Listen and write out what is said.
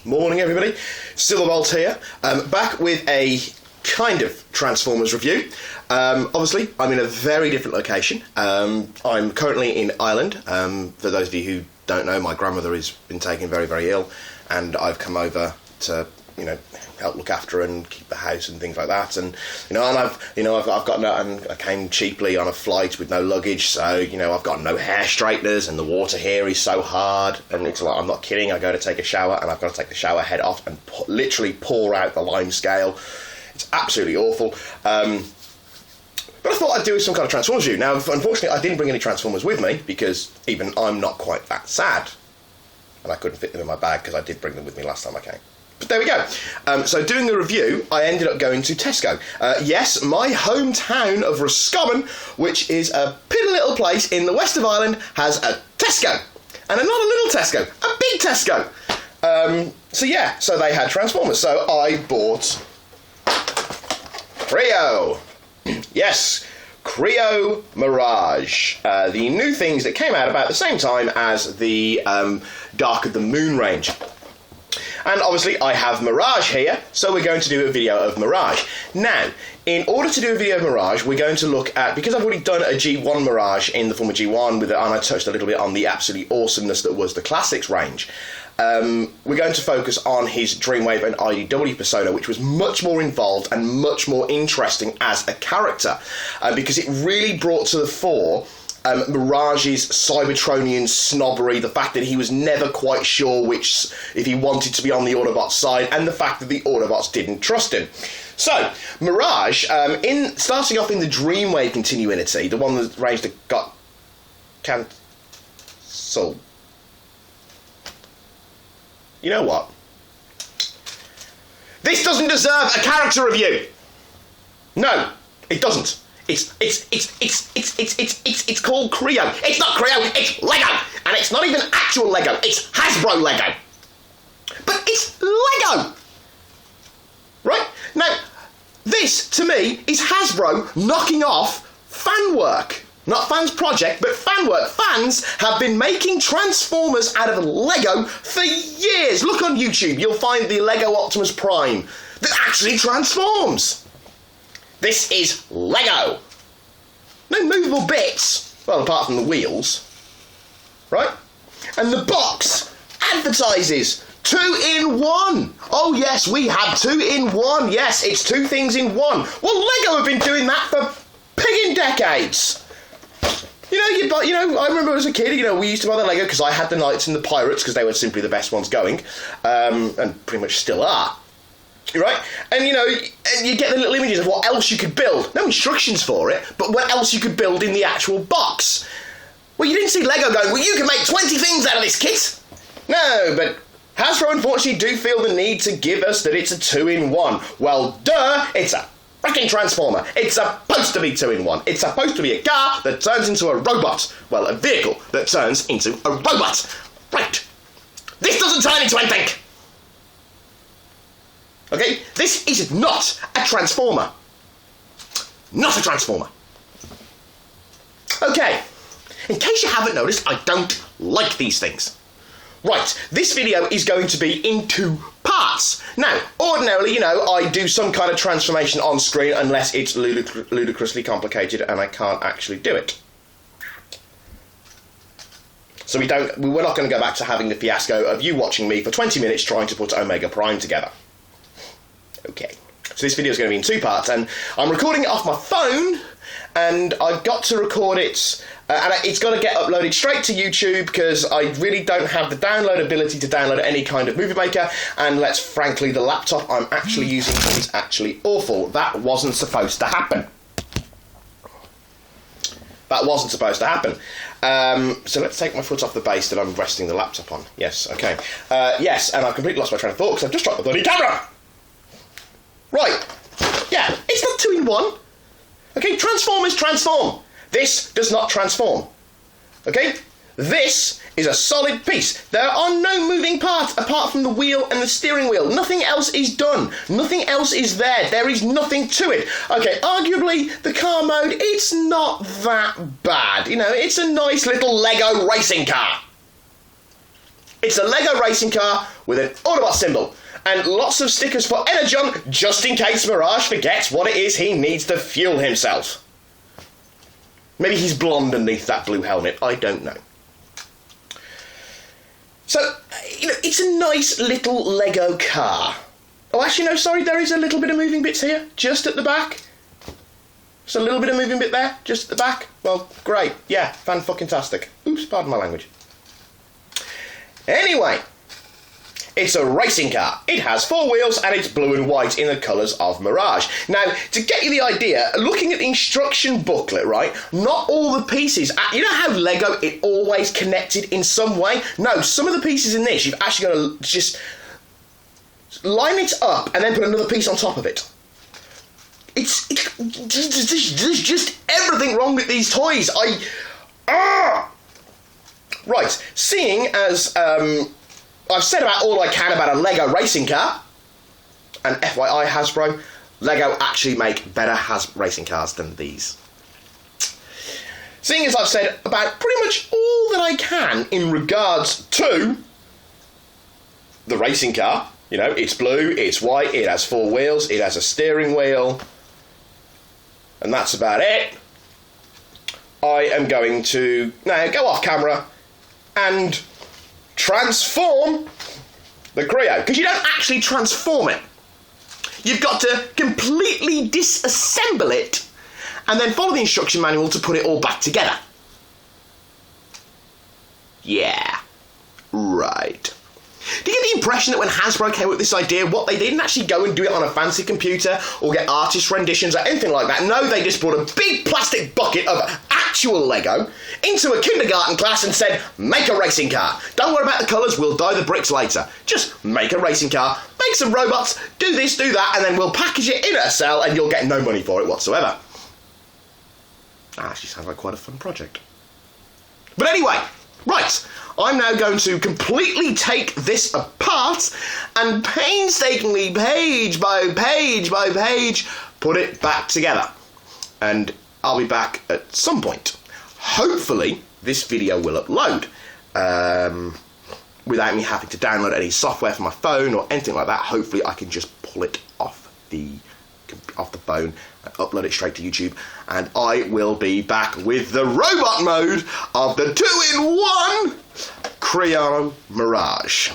Morning everybody, Silverbolt here, back with a kind of Transformers review. Obviously, I'm in a very different location. I'm currently in Ireland. For those of you who don't know, my grandmother has been taken very, very ill, and I've come over to, help look after her and keep the house and things like that. And I've got no, and I came cheaply on a flight with no luggage, so I've got no hair straighteners, and the water here is so hard. And it's like, I'm not kidding. I go to take a shower, and I've got to take the shower head off and literally pour out the lime scale. It's absolutely awful. But I thought I'd do some kind of Transformers review. Now, unfortunately, I didn't bring any Transformers with me because even I'm not quite that sad, and I couldn't fit them in my bag because I did bring them with me last time I came. But there we go. So doing a review, I ended up going to Tesco. Yes, my hometown of Roscommon, which is a piddly little place in the west of Ireland, has a Tesco. And not a little Tesco, a big Tesco. So they had Transformers. So I bought Kreo. Yes, Kre-o Mirage. The new things that came out about the same time as the Dark of the Moon range. And obviously I have Mirage here, so we're going to do a video of Mirage. Now, in order to do a video of Mirage, we're going to look at, because I've already done a G1 Mirage in the form of G1, and I touched a little bit on the absolute awesomeness that was the Classics range, we're going to focus on his Dreamwave and IDW persona, which was much more involved and much more interesting as a character, because it really brought to the fore Mirage's Cybertronian snobbery, the fact that he was never quite sure if he wanted to be on the Autobots side, and the fact that the Autobots didn't trust him. So, Mirage, starting off in the Dreamwave continuity, the one that range that got cancelled. You know what? This doesn't deserve a character review. No, it doesn't. It's called Kreo. It's not Kreo, it's Lego. And it's not even actual Lego, it's Hasbro Lego. But it's Lego! Right? Now, this, to me, is Hasbro knocking off fan work. Not fans' project, but fan work. Fans have been making Transformers out of Lego for years. Look on YouTube, you'll find the Lego Optimus Prime that actually transforms. This is Lego. No movable bits. Well, apart from the wheels. Right? And the box advertises 2-in-1. Oh yes, we have 2-in-1. Yes, it's two things in one. Well, Lego have been doing that for pigging decades. I remember as a kid, we used to buy the Lego because I had the Knights and the Pirates because they were simply the best ones going, and pretty much still are. Right? And and you get the little images of what else you could build. No instructions for it, but what else you could build in the actual box. Well, you didn't see Lego going, well, you can make 20 things out of this kit. No, but Hasbro unfortunately do feel the need to give us that it's a 2-in-1. Well, duh, it's a freaking Transformer. It's supposed to be 2-in-1. It's supposed to be a car that turns into a robot. Well, a vehicle that turns into a robot. Right. This doesn't turn into anything. Okay? This is not a Transformer. Not a Transformer. Okay. In case you haven't noticed, I don't like these things. Right, this video is going to be in two parts. Now, ordinarily, I do some kind of transformation on screen unless it's ludicrously complicated and I can't actually do it. So we're not going to go back to having the fiasco of you watching me for 20 minutes trying to put Omega Prime together. Okay, so this video is going to be in two parts, and I'm recording it off my phone, and I've got to record it, and it's got to get uploaded straight to YouTube because I really don't have the download ability to download any kind of movie maker, and frankly, the laptop I'm actually using is actually awful. That wasn't supposed to happen. That wasn't supposed to happen. So let's take my foot off the base that I'm resting the laptop on. Yes, okay. Yes, and I've completely lost my train of thought because I've just dropped the bloody camera! Right, yeah, it's not 2-in-1. Okay, Transformers transform. This does not transform. Okay, this is a solid piece. There are no moving parts apart from the wheel and the steering wheel. Nothing else is done. Nothing else is there. There is nothing to it. Okay, arguably, the car mode, it's not that bad. It's a nice little Lego racing car. It's a Lego racing car with an Autobot symbol. And lots of stickers for Energon, just in case Mirage forgets what it is he needs to fuel himself. Maybe he's blonde underneath that blue helmet, I don't know. So, it's a nice little Lego car. Oh, actually, no, sorry, there is a little bit of moving bits here, just at the back. Just a little bit of moving bit there, just at the back. Well, great, yeah, fan-fucking-tastic. Oops, pardon my language. Anyway, it's a racing car. It has 4 wheels and it's blue and white in the colours of Mirage. Now, to get you the idea, looking at the instruction booklet, right, not all the pieces, you know how Lego, it always connected in some way? No, some of the pieces in this, you've actually got to just line it up and then put another piece on top of it. There's just everything wrong with these toys. Right, seeing as I've said about all I can about a Lego racing car, and FYI Hasbro, Lego actually make better racing cars than these. Seeing as I've said about pretty much all that I can in regards to the racing car, it's blue, it's white, it has 4 wheels, it has a steering wheel, and that's about it. I am going to now go off camera and transform the Kreo, because you don't actually transform it. You've got to completely disassemble it and then follow the instruction manual to put it all back together. Yeah, right. Do you get the impression that when Hasbro came up with this idea, what they didn't actually go and do it on a fancy computer or get artist renditions or anything like that? No, they just brought a big plastic bucket of actual Lego into a kindergarten class and said, make a racing car. Don't worry about the colours, we'll dye the bricks later. Just make a racing car, make some robots, do this, do that, and then we'll package it in a cell and you'll get no money for it whatsoever. That actually sounds like quite a fun project. But anyway, right, I'm now going to completely take this apart and painstakingly, page by page by page, put it back together. And I'll be back at some point. Hopefully, this video will upload without me having to download any software for my phone or anything like that. Hopefully, I can just pull it off the phone and upload it straight to YouTube, and I will be back with the robot mode of the 2-in-1 Kre-o Mirage.